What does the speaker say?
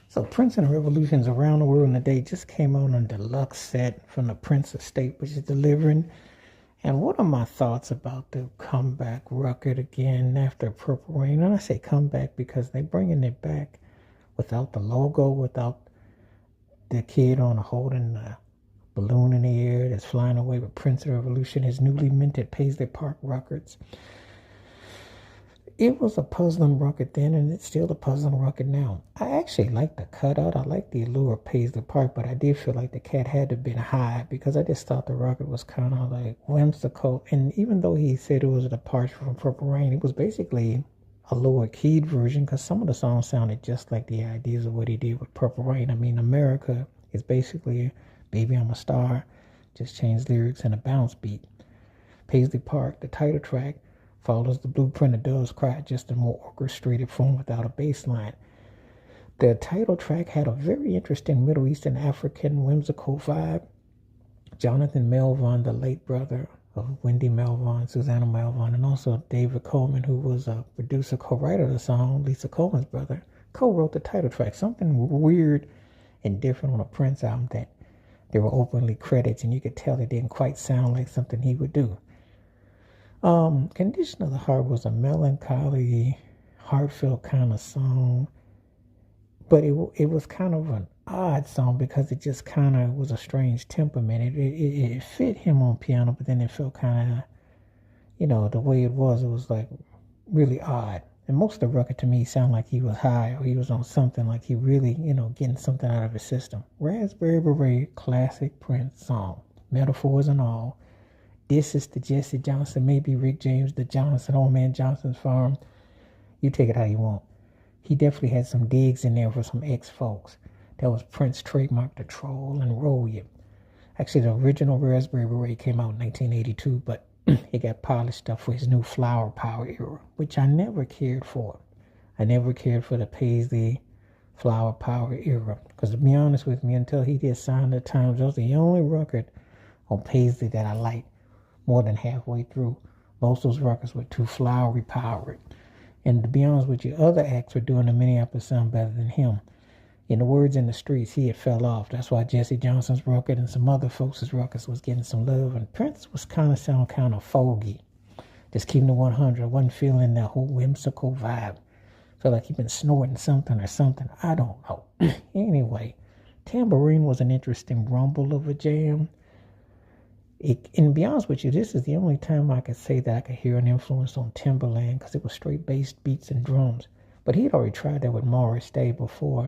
So Prince and the Revolutions Around the World in a Day just came out on a deluxe set from the Prince estate, which is delivering. And what are my thoughts about the comeback record again after Purple Rain? And I say comeback because they're bringing it back without the logo, without the kid on holding the balloon in the air that's flying away with Prince of the Revolution, his newly minted Paisley Park records. It was a puzzling record then, and it's still a puzzling record now. I actually like the cutout. I like the allure of Paisley Park, but I did feel like the cat had to have been high because I just thought the record was kind of like whimsical. And even though he said it was a departure from Purple Rain, it was basically a lower keyed version because some of the songs sounded just like the ideas of what he did with Purple Rain. I mean, America is basically Baby I'm a Star, just changed lyrics and a bounce beat. Paisley Park, the title track, follows the blueprint of Doves Cry, just in more orchestrated form without a bass line. The title track had a very interesting Middle Eastern African whimsical vibe. Jonathan Melvoin, the late brother of Wendy Melvoin, Susanna Melvoin, and also David Coleman, who was a producer, co-writer of the song, Lisa Coleman's brother, co-wrote the title track. Something weird and different on a Prince album that there were openly credits, and you could tell it didn't quite sound like something he would do. Condition of the Heart was a melancholy, heartfelt kind of song, but it was kind of an odd song because it just kind of was a strange temperament. It fit him on piano, but then it felt kind of, the way it was like really odd. And most of the record to me sounded like he was high or he was on something, like he really, getting something out of his system. Raspberry Beret, classic Prince song, metaphors and all. This is the Jesse Johnson, maybe Rick James, the Johnson, Old Man Johnson's farm. You take it how you want. He definitely had some digs in there for some ex-folks. That was Prince trademark to troll and roll you. Actually, the original Raspberry Beret came out in 1982, but it got polished up for his new Flower Power era, which I never cared for. I never cared for the Paisley Flower Power era. Because to be honest with me, until he did Sign of the Times, that was the only record on Paisley that I liked. More than halfway through, most of those records were too flowery powered. And to be honest with you, other acts were doing the Minneapolis sound better than him. In the words in the streets, he had fell off. That's why Jesse Johnson's record and some other folks' records was getting some love. And Prince was sounding kind of fogey. Just keeping the 100. I wasn't feeling that whole whimsical vibe. Felt like he'd been snorting something or something. I don't know. Anyway, Tambourine was an interesting rumble of a jam. And to be honest with you, this is the only time I could say that I could hear an influence on Timberland because it was straight bass beats and drums. But he'd already tried that with Morris Day before.